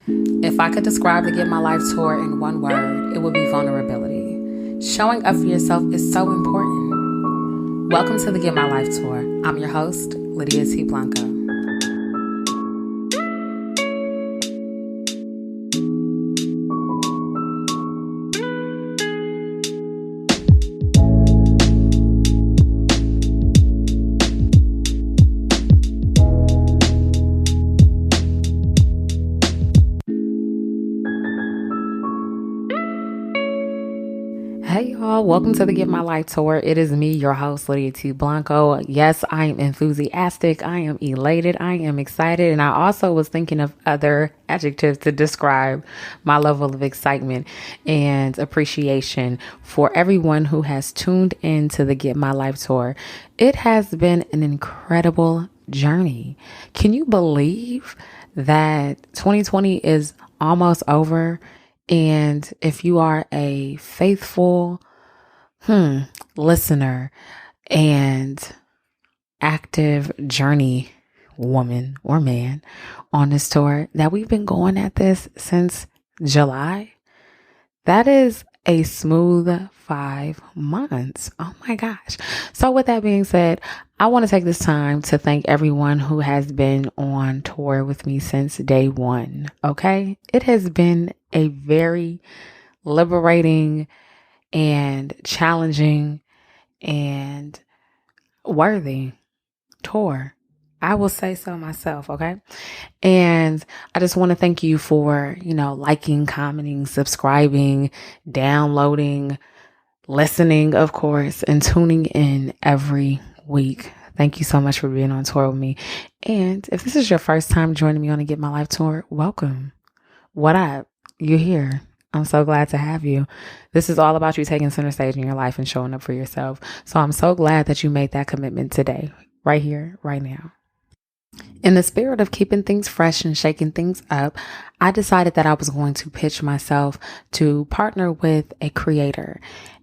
If I could describe the Get My Life tour in one word, it would be vulnerability. Showing up for yourself is so important. Welcome to the Get My Life tour. I'm your host, Lydia T. Blanco. Hey y'all, welcome to the Get My Life tour. It is me, your host, Lydia T. Blanco. Yes, I am enthusiastic. I am elated. I am excited. And I also was thinking of other adjectives to describe my level of excitement and appreciation for everyone who has tuned into the Get My Life tour. It has been an incredible journey. Can you believe that 2020 is almost over? And if you are a faithful listener and active journey woman or man on this tour, that we've been going at this since July, that is a smooth 5 months. Oh my gosh. So with that being said, I want to take this time to thank everyone who has been on tour with me since day one. Okay. It has been a very liberating and challenging and worthy tour. I will say so myself. Okay. And I just want to thank you for, liking, commenting, subscribing, downloading, listening, of course, and tuning in every week. Thank you so much for being on tour with me. And if this is your first time joining me on the Get My Life tour, welcome. What up? You're here. I'm so glad to have you. This is all about you taking center stage in your life and showing up for yourself. So I'm so glad that you made that commitment today, right here, right now. In the spirit of keeping things fresh and shaking things up, I decided that I was going to pitch myself to partner with a creator.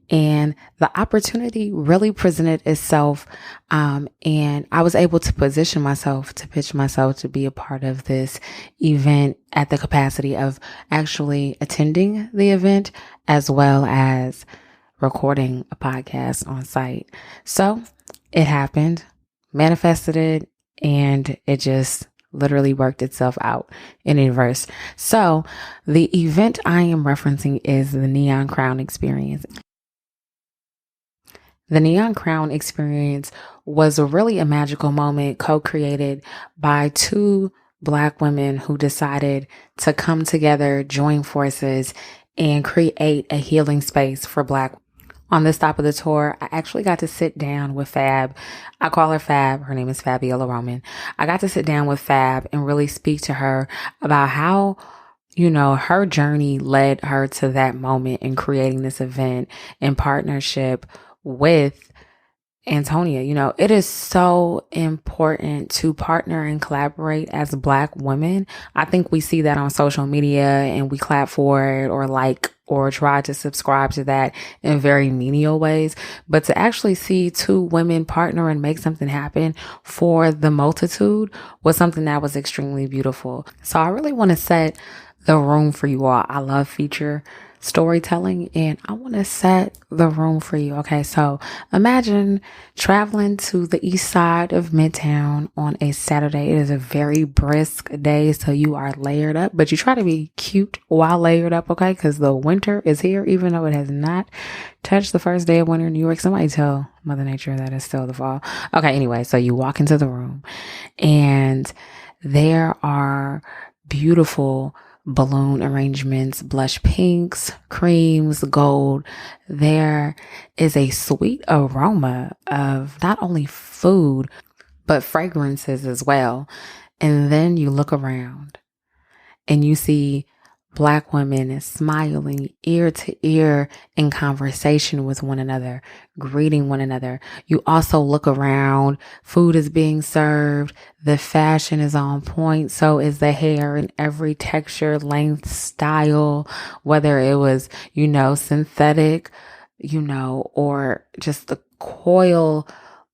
And the opportunity really presented itself. And I was able to position myself to pitch myself to be a part of this event at the capacity of actually attending the event as well as recording a podcast on site. So it happened, manifested it, and it just literally worked itself out in inverse. So the event I am referencing is the Neon Crown Experience. The Neon Crown Experience was really a magical moment co-created by two Black women who decided to come together, join forces, and create a healing space for Black women. On this stop of the tour, I actually got to sit down with Fab. I call her Fab. Her name is Fabiola Roman. I got to sit down with Fab and really speak to her about how, her journey led her to that moment in creating this event in partnership with Antonia. It is so important to partner and collaborate as Black women. I think we see that on social media and we clap for it or like or try to subscribe to that in very menial ways. But to actually see two women partner and make something happen for the multitude was something that was extremely beautiful. So I really want to set the room for you all. I love feature storytelling and I want to set the room for you. Okay. So imagine traveling to the east side of Midtown on a Saturday. It is a very brisk day. So you are layered up, but you try to be cute while layered up. Okay. Cause the winter is here, even though it has not touched the first day of winter in New York. Somebody tell Mother Nature that it's still the fall. Okay. Anyway, so you walk into the room and there are beautiful balloon arrangements, blush pinks, creams, gold. There is a sweet aroma of not only food, but fragrances as well. And then you look around and you see Black women smiling ear to ear in conversation with one another, greeting one another. You also look around, food is being served, the fashion is on point, so is the hair in every texture, length, style, whether it was, synthetic, or just the coil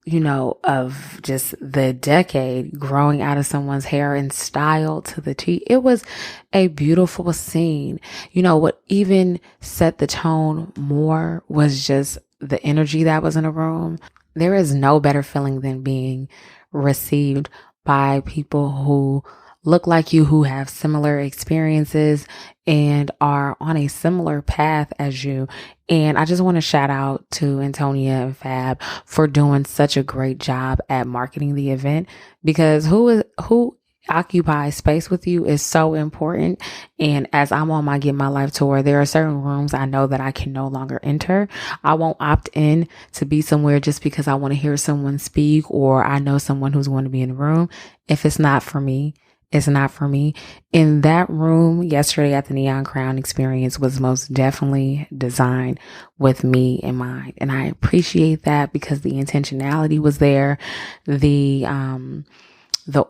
of just the decade growing out of someone's hair and style to the T. It was a beautiful scene. What even set the tone more was just the energy that was in a room. There is no better feeling than being received by people who look like you, who have similar experiences and are on a similar path as you. And I just want to shout out to Antonia and Fab for doing such a great job at marketing the event, because who occupies space with you is so important. And as I'm on my Get My Life tour, there are certain rooms I know that I can no longer enter. I won't opt in to be somewhere just because I want to hear someone speak or I know someone who's going to be in the room. If it's not for me, it's not for me. In that room yesterday at the Neon Crown Experience was most definitely designed with me in mind. And I appreciate that because the intentionality was there. The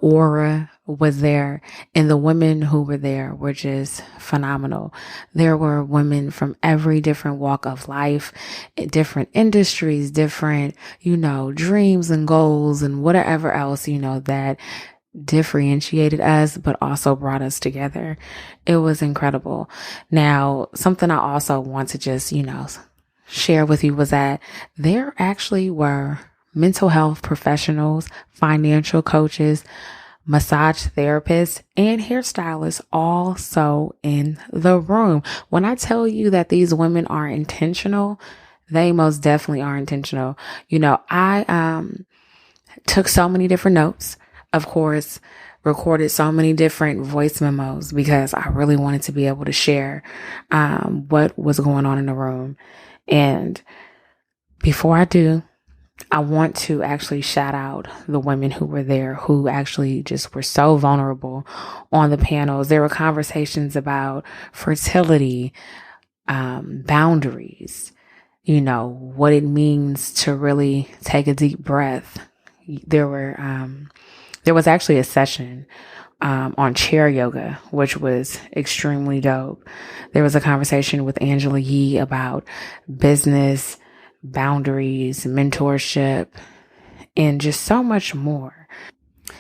aura was there, and the women who were there were just phenomenal. There were women from every different walk of life, different industries, different, dreams and goals and whatever else, that differentiated us, but also brought us together. It was incredible. Now, something I also want to just, share with you was that there actually were mental health professionals, financial coaches, massage therapists, and hairstylists also in the room. When I tell you that these women are intentional, they most definitely are intentional. I took so many different notes, of course, recorded so many different voice memos because I really wanted to be able to share what was going on in the room. And before I do, I want to actually shout out the women who were there, who actually just were so vulnerable on the panels. There were conversations about fertility, boundaries, what it means to really take a deep breath. There was actually a session on chair yoga, which was extremely dope. There was a conversation with Angela Yee about business, boundaries, mentorship, and just so much more.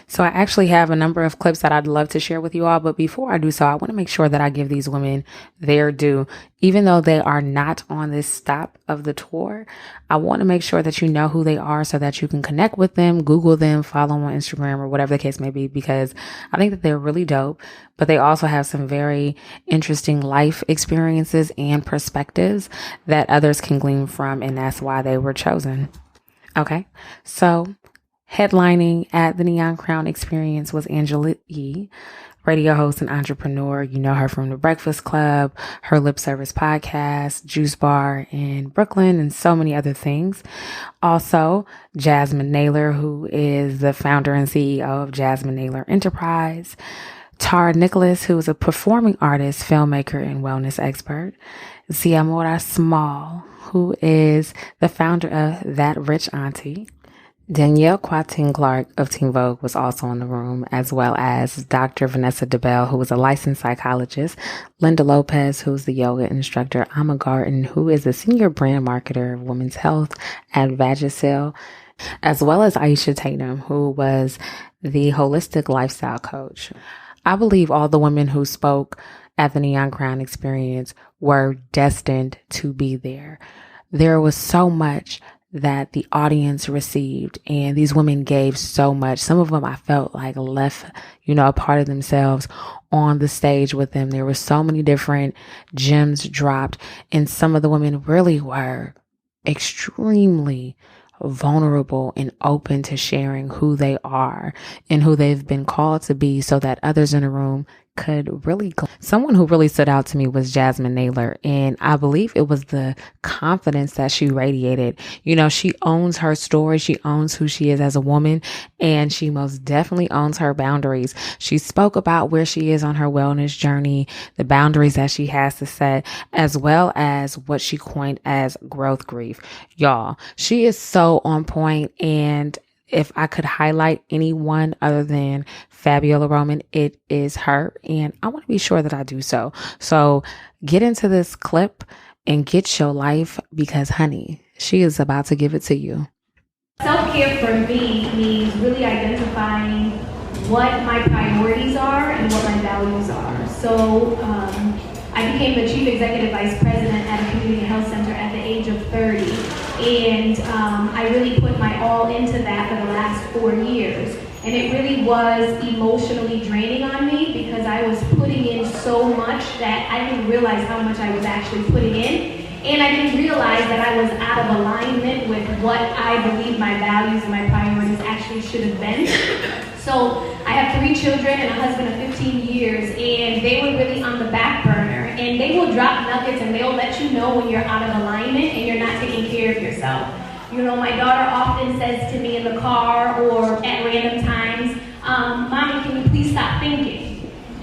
So I actually have a number of clips that I'd love to share with you all. But before I do so, I want to make sure that I give these women their due. Even though they are not on this stop of the tour, I want to make sure that you know who they are so that you can connect with them, Google them, follow them on Instagram or whatever the case may be, because I think that they're really dope, but they also have some very interesting life experiences and perspectives that others can glean from. And that's why they were chosen. Okay. So headlining at the Neon Crown Experience was Angela Yee, radio host and entrepreneur. You know her from The Breakfast Club, her Lip Service podcast, Juice Bar in Brooklyn, and so many other things. Also, Jasmine Naylor, who is the founder and CEO of Jasmine Naylor Enterprise. Tara Nicholas, who is a performing artist, filmmaker, and wellness expert. Ziamora Small, who is the founder of That Rich Auntie. Danielle Quatin Clark of Teen Vogue was also in the room, as well as Dr. Vanessa DeBell, who was a licensed psychologist, Linda Lopez, who's the yoga instructor, Amma Garten, who is the senior brand marketer of women's health at Vagisil, as well as Aisha Tatum, who was the holistic lifestyle coach. I believe all the women who spoke at the Neon Crown Experience were destined to be there. There was so much that the audience received, and these women gave so much. Some of them I felt like left, a part of themselves on the stage with them. There were so many different gems dropped, and some of the women really were extremely vulnerable and open to sharing who they are and who they've been called to be, so that others in the room could really. Someone who really stood out to me was Jasmine Naylor, and I believe it was the confidence that she radiated. She owns her story, she owns who she is as a woman, and she most definitely owns her boundaries. She spoke about where she is on her wellness journey, the boundaries that she has to set, as well as what she coined as growth grief. Y'all, she is so on point, and if I could highlight anyone other than Fabiola Roman, it is her. And I want to be sure that I do so. So get into this clip and get your life, because honey, she is about to give it to you. Self-care for me means really identifying what my priorities are and what my values are. So I became the Chief Executive Vice President at a community health center at the age of 30. And I really put my all into that for the last 4 years. And it really was emotionally draining on me because I was putting in so much that I didn't realize how much I was actually putting in. And I didn't realize that I was out of alignment with what I believe my values and my priorities actually should have been. So I have 3 children and a husband of 15 years, and they were really on the back burner. And they will drop nuggets and they'll let you know when you're out of alignment and you're not taking care of yourself. You know, my daughter often says to me in the car or at random times, Mommy, can you please stop thinking?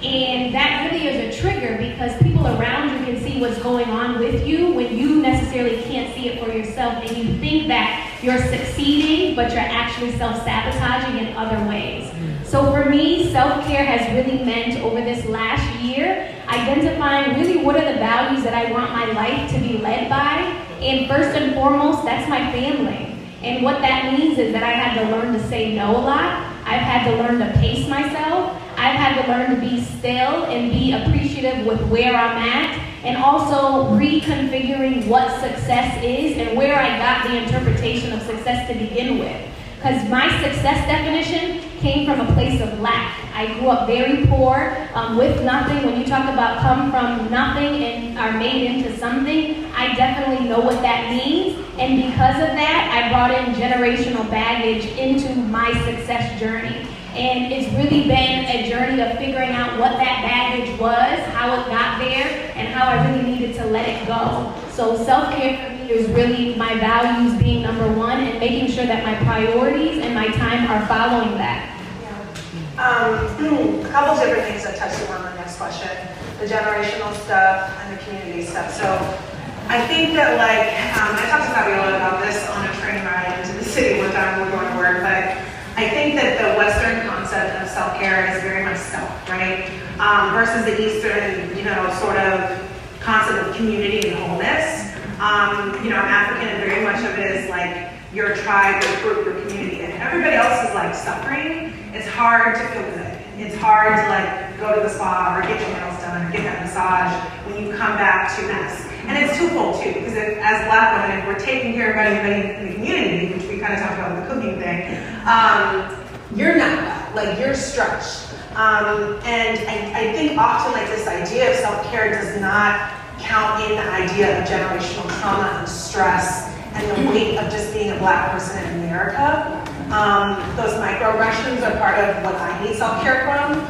And that really is a trigger because people around you can see what's going on with you when you necessarily can't see it for yourself, and you think that you're succeeding, but you're actually self-sabotaging in other ways. So for me, self-care has really meant over this last year, identifying really what are the values that I want my life to be led by. And first and foremost, that's my family. And what that means is that I had to learn to say no a lot. I've had to learn to pace myself. I've had to learn to be still and be appreciative with where I'm at, and also reconfiguring what success is and where I got the interpretation of success to begin with. Because my success definition came from a place of lack. I grew up very poor, with nothing. When you talk about come from nothing and are made into something, I definitely know what that means. And because of that, I brought in generational baggage into my success journey. And it's really been a journey of figuring out what that baggage was, how it got there, and how I really needed to let it go. So self-care for me is really my values being number one and making sure that my priorities and my time are following that. A couple different things that touched on the next question, the generational stuff and the community stuff. So I think that I talked to Fabiola about this on a train ride into the city one time when we were going to work, but I think that the Western concept of self-care is very much self, right? Versus the Eastern, sort of concept of community and wholeness. I'm African, and very much of it is like your tribe, your group, your community, and everybody else is like suffering. It's hard to feel good. It's hard to go to the spa or get your nails done or get that massage when you come back to mess. And it's twofold too, because as Black women, if we're taking care of everybody in the community, which we kind of talked about with the cooking thing, you're not that, you're stretched. And I think often this idea of self-care does not count in the idea of generational trauma and stress and the weight of just being a Black person in America. Those microaggressions are part of what I need self-care from.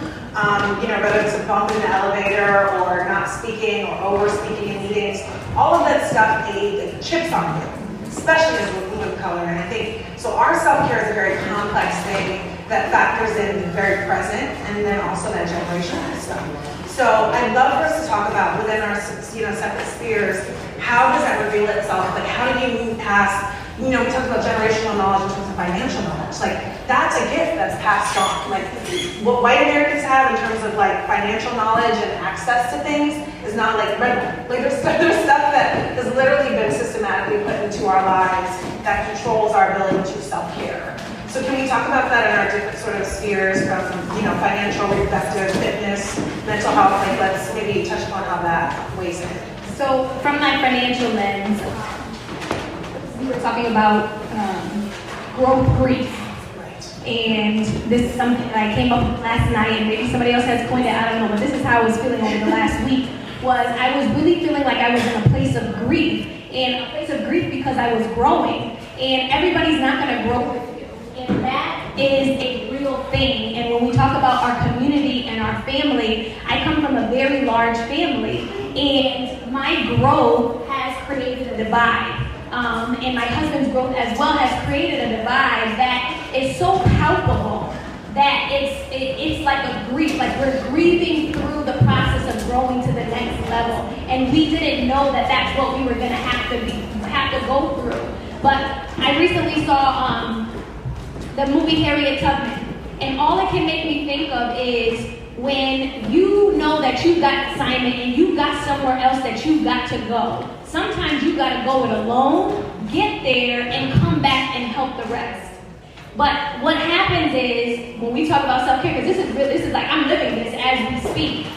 Whether it's a bump in the elevator or not speaking or over-speaking in meetings, all of that stuff it chips on you, especially as a woman of color. And I think, so our self-care is a very complex thing that factors in very present and then also that generational stuff. So I'd love for us to talk about within our separate spheres, how does that reveal itself? How do you move past, we talked about generational knowledge in terms of financial knowledge. That's a gift that's passed on. What white Americans have in terms of financial knowledge and access to things is not red. There's stuff that has literally been systematically put into our lives that controls our ability to self-care. So can we talk about that in our different sort of spheres from, financial, reproductive, fitness, mental health? Let's maybe touch upon how that weighs in. So from my financial lens, we were talking about growth grief. And this is something that I came up with last night, and maybe somebody else has pointed out, I don't know, but this is how I was feeling over the last week, was I was really feeling like I was in a place of grief, and a place of grief because I was growing, and everybody's not going to grow with you, and that is a real thing. And when we talk about our community and our family, I come from a very large family, and my growth has created a divide. And my husband's growth as well has created a divide that is so palpable that it's like a grief, we're grieving through the process of growing to the next level. And we didn't know that that's what we were going to have to go through. But I recently saw the movie Harriet Tubman, and all it can make me think of is when you know that you've got assignment and you've got somewhere else that you've got to go. Sometimes you got to go it alone, get there, and come back and help the rest. But what happens is, when we talk about self-care, because this is like, I'm living this as we speak,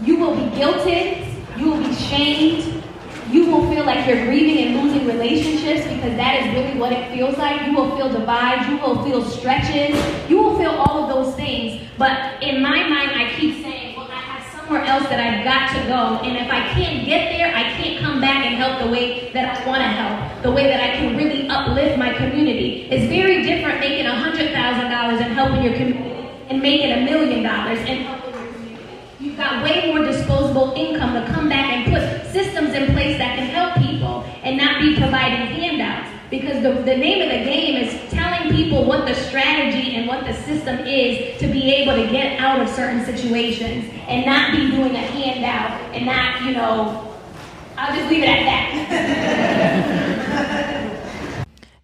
you will be guilted, you will be shamed, you will feel like you're grieving and losing relationships, because that is really what it feels like. You will feel divides, you will feel stretches, you will feel all of those things. But in my mind, I keep saying, well, I have somewhere else that I've got to go, and if I can't get there, I can't come back and help the way that I want to help, the way that I can really uplift my community. It's very different making $100,000 and helping your community and making $1 million and helping your community. You've got way more disposable income to come back and put systems in place that can help people and not be providing handouts. Because the name of the game is telling people what the strategy and what the system is to be able to get out of certain situations and not be doing a handout and not, I'll just leave it at that.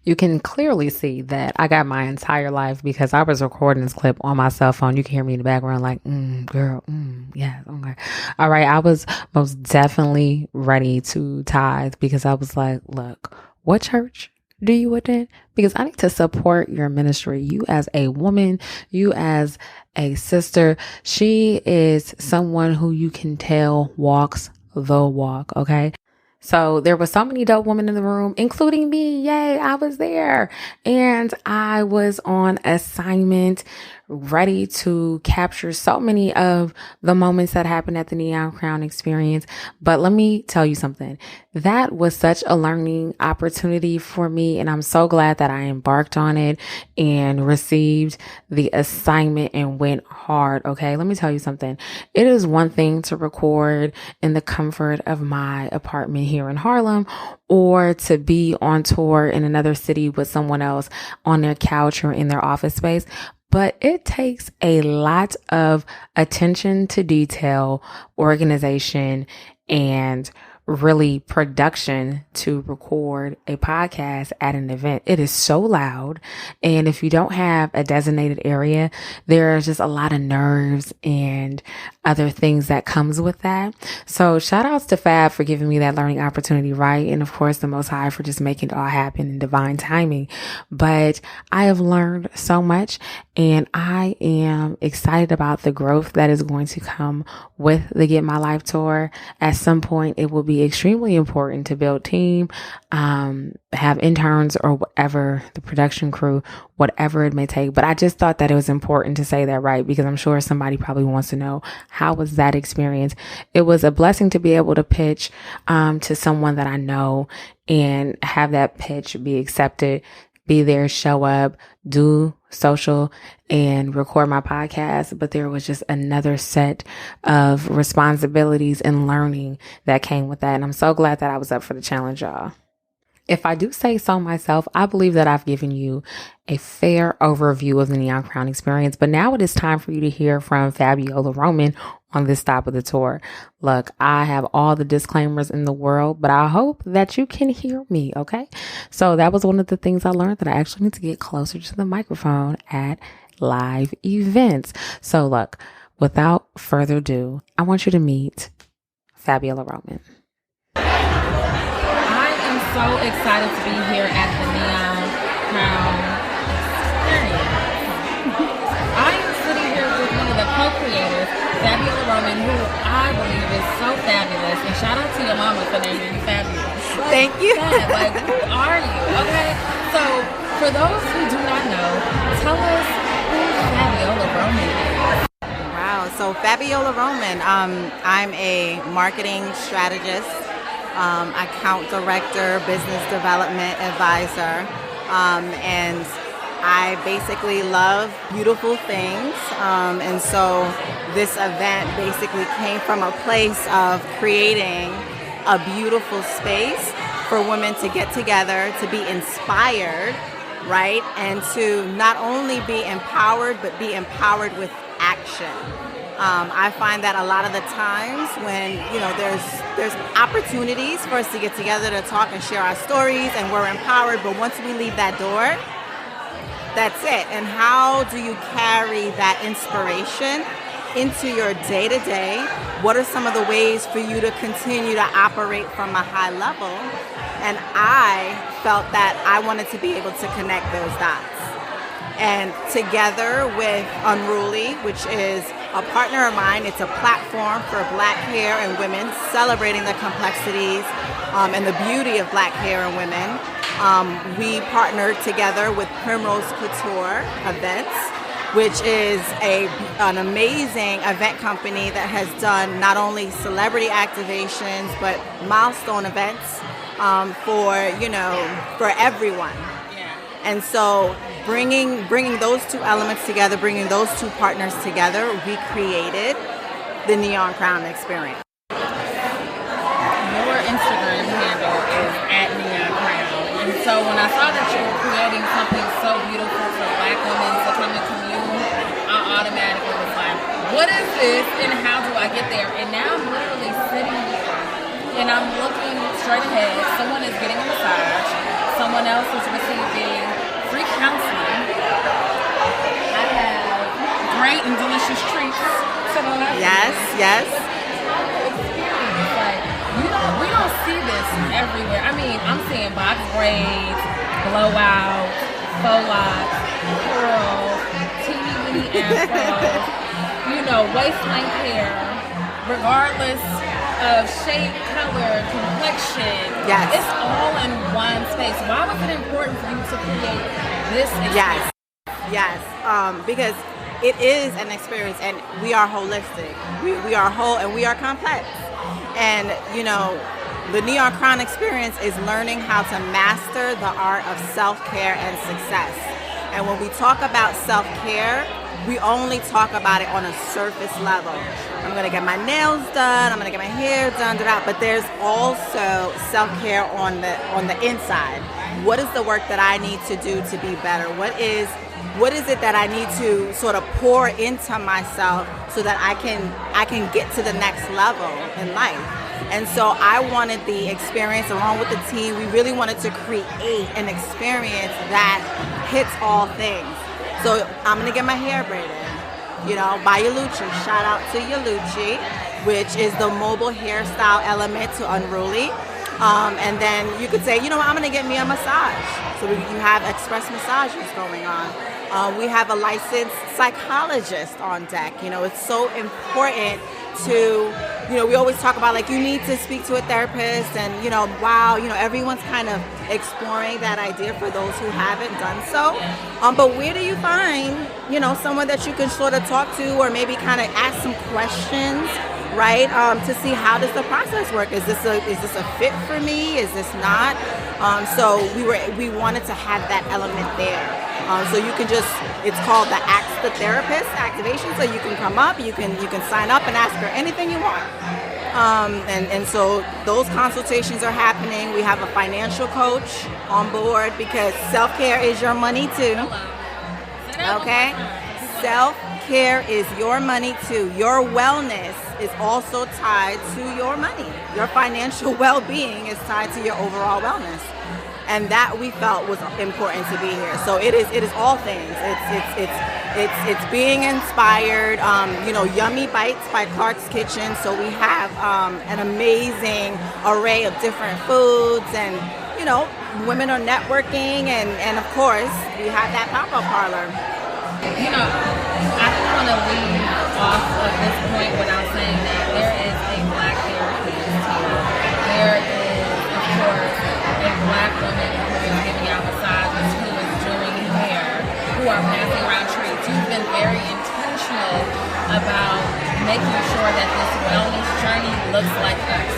You can clearly see that I got my entire life because I was recording this clip on my cell phone. You can hear me in the background like, girl, yeah, okay. All right, I was most definitely ready to tithe because I was like, look, what church do you attend? Because I need to support your ministry. You as a woman, you as a sister, she is someone who you can tell walks the walk, okay? So there were so many dope women in the room, including me. Yay, I was there. And I was on assignment, ready to capture so many of the moments that happened at the Neon Crown experience. But let me tell you something. That was such a learning opportunity for me. And I'm so glad that I embarked on it and received the assignment and went hard. Okay. Let me tell you something. It is one thing to record in the comfort of my apartment here in Harlem, or to be on tour in another city with someone else on their couch or in their office space. But it takes a lot of attention to detail, organization, and really production to record a podcast at an event. It is so loud. And if you don't have a designated area, there's just a lot of nerves and other things that comes with that. So shout outs to Fab for giving me that learning opportunity, right? And of course, the Most High for just making it all happen in divine timing. But I have learned so much, and I am excited about the growth that is going to come with the Get My Life tour. At some point, it will be extremely important to build team, have interns or whatever, the production crew, whatever it may take. But I just thought that it was important to say that, right? Because I'm sure somebody probably wants to know, how was that experience? It was a blessing to be able to pitch to someone that I know and have that pitch be accepted, be there, show up, do social, and record my podcast. But there was just another set of responsibilities and learning that came with that. And I'm so glad that I was up for the challenge, y'all. If I do say so myself, I believe that I've given you a fair overview of the Neon Crown experience, but now it is time for you to hear from Fabiola Roman on this stop of the tour. Look, I have all the disclaimers in the world, but I hope that you can hear me, okay? So that was one of the things I learned, that I actually need to get closer to the microphone at live events. So look, without further ado, I want you to meet Fabiola Roman. So excited to be here at the Neon Crown experience. I am sitting here with one of the co-creators, Fabiola Roman, who I believe is so fabulous. And shout out to your mama for naming you fabulous. Thank you. Like, who are you? Okay. So, for those who do not know, tell us who Fabiola Roman is. Wow. So Fabiola Roman, I'm a marketing strategist, account director, business development advisor, and I basically love beautiful things, and so this event basically came from a place of creating a beautiful space for women to get together, to be inspired, right, and to not only be empowered, but be empowered with action. I find that a lot of the times when, there's opportunities for us to get together to talk and share our stories and we're empowered, but once we leave that door, That's it. And how do you carry that inspiration into your day-to-day? What are some of the ways for you to continue to operate from a high level? And I felt that I wanted to be able to connect those dots. And together with Unruly, which is a partner of mine, it's a platform for Black hair and women, celebrating the complexities and the beauty of Black hair and women. We partnered together with Primrose Couture Events, which is an amazing event company that has done not only celebrity activations, but milestone events for everyone. And so bringing those two elements together, bringing those two partners together, we created the Neon Crown experience. Your Instagram handle is @NeonCrown. And so when I saw that you were creating something so beautiful for Black women to come and commune, I automatically was like, what is this and how do I get there? And now I'm literally sitting here and I'm looking straight ahead. Someone is getting a massage. Someone else is receiving free counseling. I have great and delicious treats to the left. Yes. Experience. Like, we don't see this everywhere. I mean, I'm seeing box braids, blowouts, faux locks, curls, teeny weeny afros, waist length hair, regardless of shape, color, complexion. Yes. It's all in one space. Why was it important for you to create this experience? Yes. Because it is an experience, and we are holistic. We are whole, and we are complex. And, the Neon Crown experience is learning how to master the art of self-care and success. And when we talk about self-care, we only talk about it on a surface level. I'm going to get my nails done, I'm going to get my hair done, but there's also self-care on the inside. What is the work that I need to do to be better? What is it that I need to sort of pour into myself so that I can get to the next level in life? And so I wanted the experience, along with the team, we really wanted to create an experience that hits all things. So I'm going to get my hair braided, by Yaluchi. Shout out to Yaluchi, which is the mobile hairstyle element to Unruly. And then you could say, I'm going to get me a massage. So you have express massages going on. We have a licensed psychologist on deck. It's so important to, we always talk about, like, you need to speak to a therapist, and, everyone's kind of exploring that idea for those who haven't done so. But where do you find, someone that you can sort of talk to, or maybe kind of ask some questions, right? To see, how does the process work? Is this a fit for me? Is this not? So we wanted to have that element there. So you can it's called the Ask the Therapist activation. So you can come up, you can sign up and ask her anything you want. And so those consultations are happening. We have a financial coach on board, because self-care is your money too. Okay? Self-care is your money too. Your wellness is also tied to your money. Your financial well-being is tied to your overall wellness. And that we felt was important to be here. So it is all things. It's being inspired. Yummy Bites by Clark's Kitchen. So we have an amazing array of different foods, and women are networking, and of course we have that pop-up parlor. I don't want to leave off of this point without saying that there is a Black therapist here. There is, of course, a Black woman who is giving out massages, who is doing hair, who are passing around treats. You've been very intentional about making sure that this wellness journey looks like us.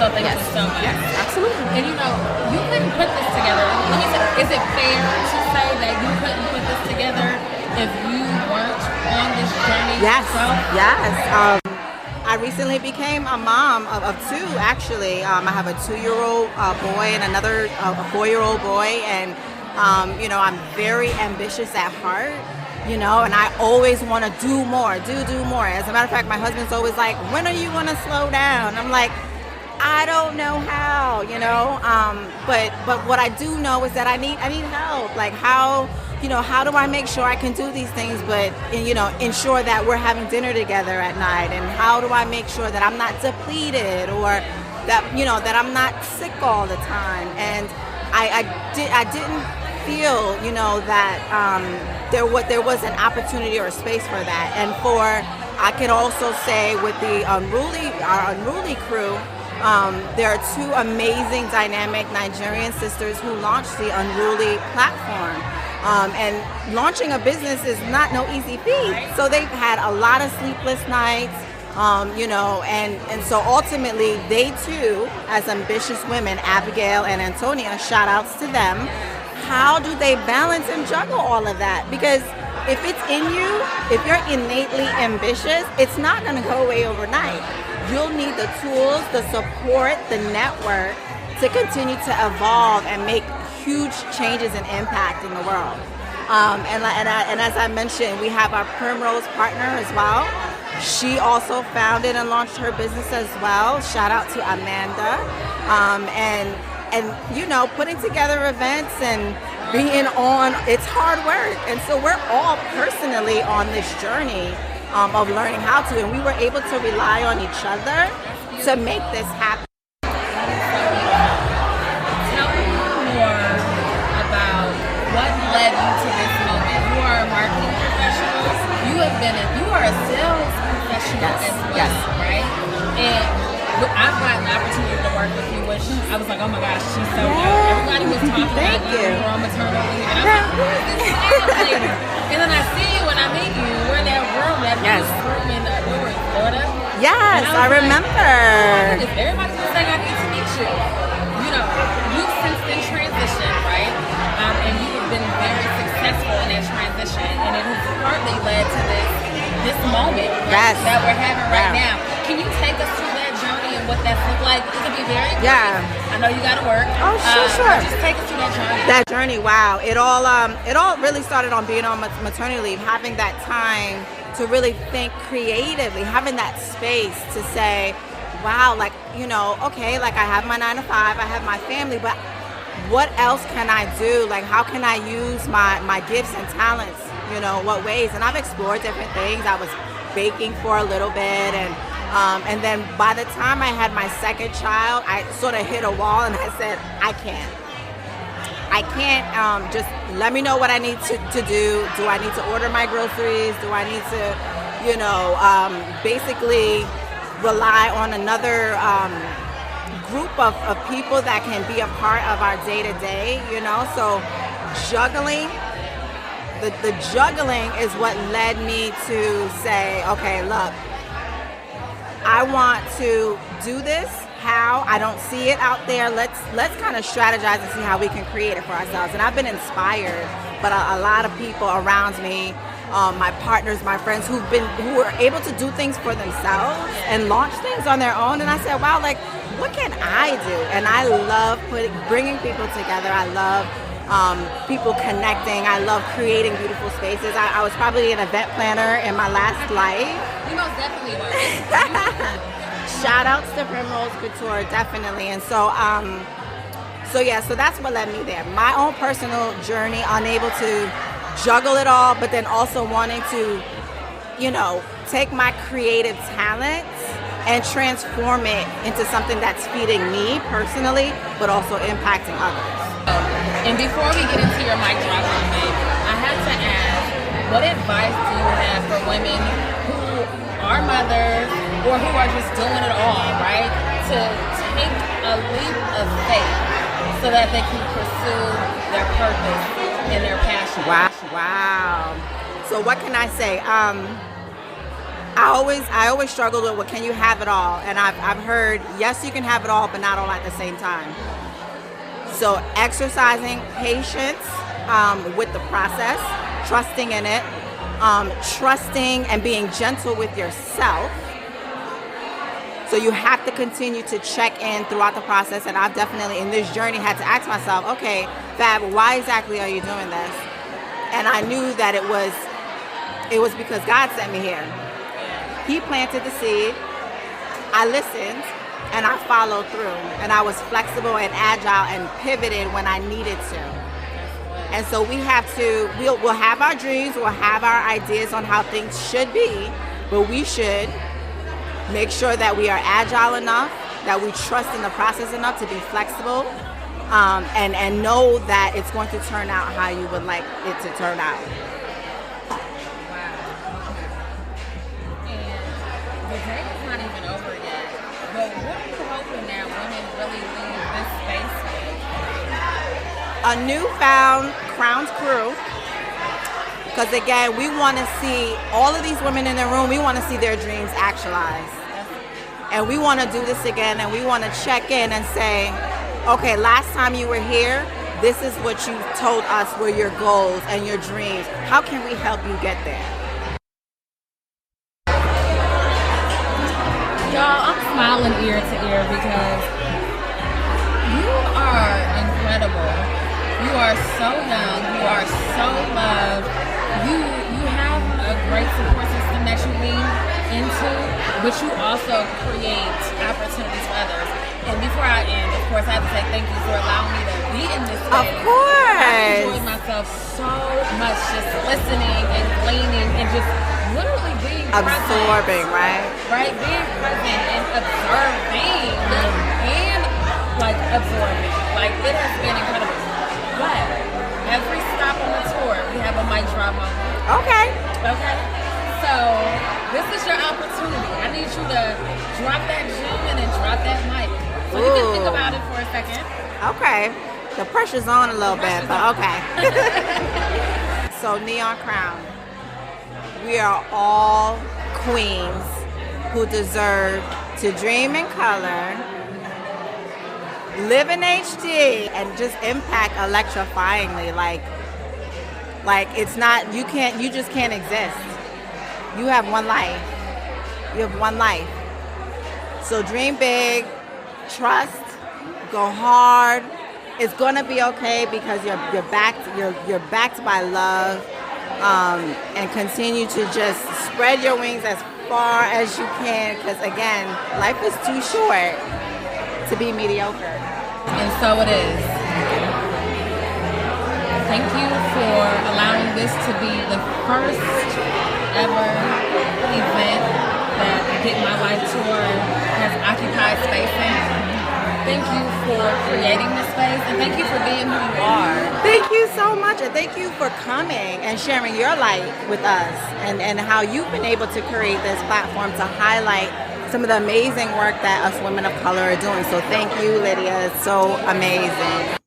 So thank you so much. Yes, absolutely. And you couldn't put this together. Let me say, is it fair to say that you couldn't put this together if you weren't on this journey yourself? Yes. I recently became a mom of two, actually. I have a 2-year-old boy and another a 4-year-old boy, and I'm very ambitious at heart, and I always want to do more, do more. As a matter of fact, my husband's always like, when are you going to slow down? I'm like, I don't know how, but what I do know is that I need help. Like, how how do I make sure I can do these things, but, ensure that we're having dinner together at night? And how do I make sure that I'm not depleted, or that, that I'm not sick all the time? And I didn't feel, that there was an opportunity or a space for that. And I can also say with our Unruly crew, there are two amazing, dynamic Nigerian sisters who launched the Unruly platform. And launching a business is not no easy feat. So they've had a lot of sleepless nights, and so ultimately they too, as ambitious women, Abigail and Antonia, shout outs to them. How do they balance and juggle all of that? Because if it's in you, if you're innately ambitious, it's not going to go away overnight. You'll need the tools, the support, the network to continue to evolve and make huge changes and impact in the world. And as I mentioned, we have our Primrose partner as well. She also founded and launched her business as well. Shout out to Amanda. And putting together events and being on, it's hard work. And so we're all personally on this journey of learning how to, and we were able to rely on each other to make this happen. Tell me more about what led you to this moment. You are a marketing professional. You are a sales professional as well, right? And I've gotten the opportunity to work with you, which I was like, oh my gosh, she's so dope. Everybody was talking about you on maternal leave, and I'm like, who is this lady? And then I see you and I meet you. We're in that room, that room in Florida. Yes, I remember. Like, everybody's just saying, I need to meet you. You've since been transitioned, right? And you've been very successful in that transition, and it has partly led to this moment that we're having right now. Can you take us through that journey and what that's looked like? It could be very quick. I know you got to work. Oh, sure. Just take us through that journey. That journey, wow. It all really started on being on maternity leave, having that time to really think creatively, having that space to say, wow, okay, I have my 9 to 5, I have my family, but what else can I do? How can I use my gifts and talents? What ways? And I've explored different things. I was baking for a little bit, and then by the time I had my second child, I sort of hit a wall, and I said, I can't just let me know what I need to do. Do I need to order my groceries? Do I need to, basically rely on another group of people that can be a part of our day-to-day, So juggling, the juggling is what led me to say, okay, look, I want to do this. How? I don't see it out there. Let's kind of strategize and see how we can create it for ourselves. And I've been inspired, but a lot of people around me, my partners, my friends who are able to do things for themselves and launch things on their own. And I said, wow, what can I do? And I love bringing people together. I love people connecting. I love creating beautiful spaces. I was probably an event planner in my last life. You most definitely were. Shout outs to Primrose Couture, definitely. And so that's what led me there. My own personal journey, unable to juggle it all, but then also wanting to, take my creative talents and transform it into something that's feeding me personally, but also impacting others. And before we get into your mic drop moment, I have to ask, what advice do you have for women who are mothers or who are just doing it all, right? To take a leap of faith so that they can pursue their purpose and their passion. Wow. So what can I say? I always struggled with, well, can you have it all? And I've heard, yes, you can have it all, but not all at the same time. So exercising patience with the process, trusting in it, trusting and being gentle with yourself. So you have to continue to check in throughout the process. And I've definitely, in this journey, had to ask myself, okay, Fab, why exactly are you doing this? And I knew that it was because God sent me here. He planted the seed. I listened. And I followed through, and I was flexible and agile and pivoted when I needed to. And so we'll have our dreams, we'll have our ideas on how things should be, but we should make sure that we are agile enough, that we trust in the process enough to be flexible, and know that it's going to turn out how you would like it to turn out. The day is not even over yet, but what are you hoping that women really leave this space with? A newfound Crown's crew, because again, we want to see all of these women in the room, we want to see their dreams actualized. And we want to do this again, and we want to check in and say, okay, last time you were here, this is what you told us were your goals and your dreams. How can we help you get there? Y'all, I'm smiling ear to ear because you are incredible. You are so young. You are so loved. You have a great support system that you lean into, but you also create opportunities for others. And before I end, of course, I have to say thank you for allowing me to be in this space. Of course. I enjoyed myself so much just listening and gleaning and just literally being absorbing, present, right? Being present and observing and like absorbing. Like it has been incredible. But every stop on the tour, we have a mic drop moment. Okay. So this is your opportunity. I need you to drop that gem and then drop that mic. So you can think about it for a second. Okay. The pressure's on a little bit, but okay. So Neon Crown, we are all queens who deserve to dream in color, live in HD, and just impact electrifyingly. Like it's not, you just can't exist. You have one life. You have one life. So dream big, trust, go hard. It's gonna be okay because you're backed by love, and continue to just spread your wings as far as you can. Because again, life is too short to be mediocre. And so it is. Thank you for allowing this to be the first ever event that Get My Life Tour has occupied space in. Thank you for creating this space, and thank you for being who you are. Thank you so much, and thank you for coming and sharing your light with us, and how you've been able to create this platform to highlight some of the amazing work that us women of color are doing. So thank you, Lydia. It's so amazing.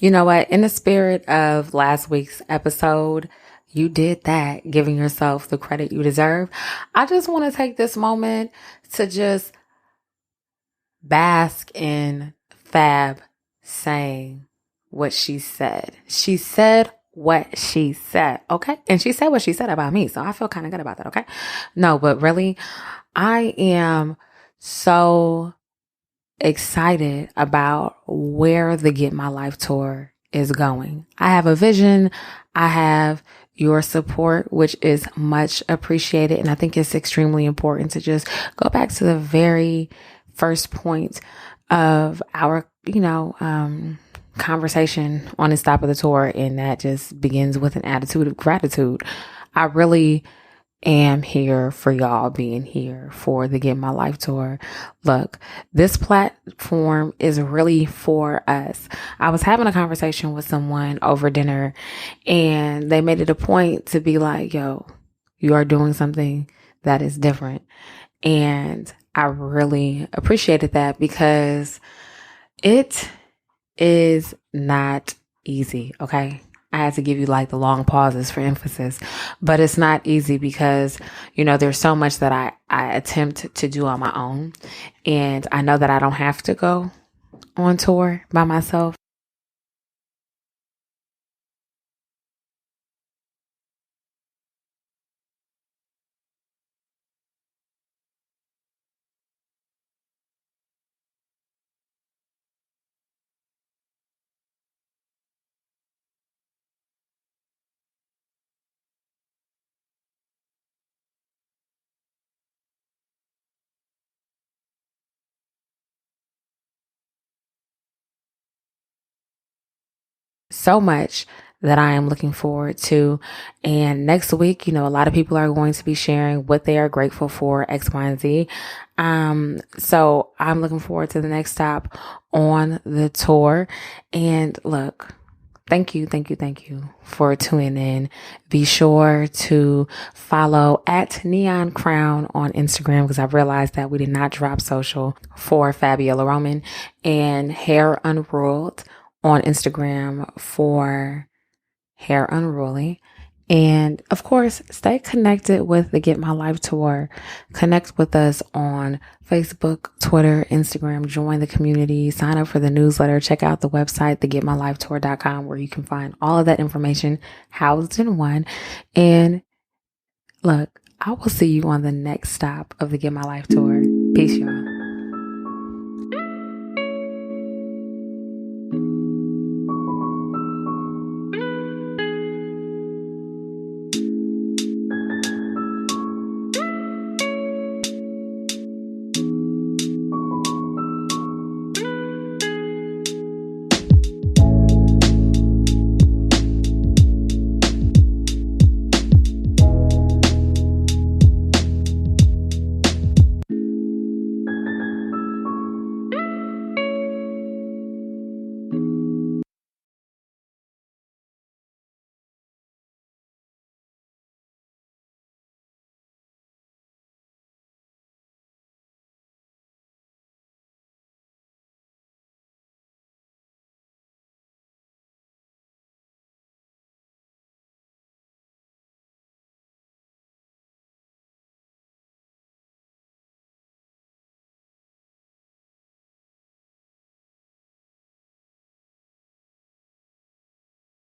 You know what? In the spirit of last week's episode, you did that, giving yourself the credit you deserve. I just want to take this moment to just bask in Fab saying what she said. She said what she said, okay? And she said what she said about me, so I feel kind of good about that, okay? No, but really, I am so excited about where the Get My Life Tour is going. I have a vision. I have your support, which is much appreciated. And I think it's extremely important to just go back to the very first point of our, conversation on the stop of the tour. And that just begins with an attitude of gratitude. I really am here for y'all being here for the Get My Life Tour. Look, this platform is really for us. I was having a conversation with someone over dinner, and they made it a point to be like, yo, you are doing something that is different. And I really appreciated that because it is not easy, okay? I had to give you like the long pauses for emphasis, but it's not easy because, there's so much that I attempt to do on my own. And I know that I don't have to go on tour by myself. so much that I am looking forward to. And next week, a lot of people are going to be sharing what they are grateful for, X, Y, and Z. So I'm looking forward to the next stop on the tour. And look, thank you for tuning in. Be sure to follow at Neon Crown on Instagram, because I've realized that we did not drop social for Fabiola Roman, and Hair Unruled on Instagram for Hair Unruly. And of course, stay connected with the Get My Life Tour. Connect with us on Facebook, Twitter, Instagram. Join the community. Sign up for the newsletter. Check out the website, thegetmylifetour.com, where you can find all of that information housed in one. And look, I will see you on the next stop of the Get My Life Tour. Peace, y'all.